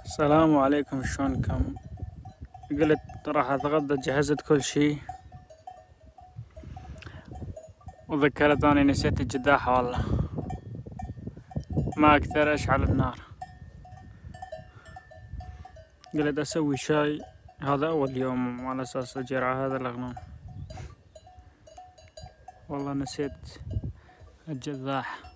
السلام عليكم، شلونكم؟ قلت راح اتغدى، جهزت كل شي وذكرت اني نسيت القداحة. والله ما اقدر اشعل النار. قلت اسوي شاي، هذا اول يوم على اساس اجير على هذا الاغنام. والله نسيت الجذاح.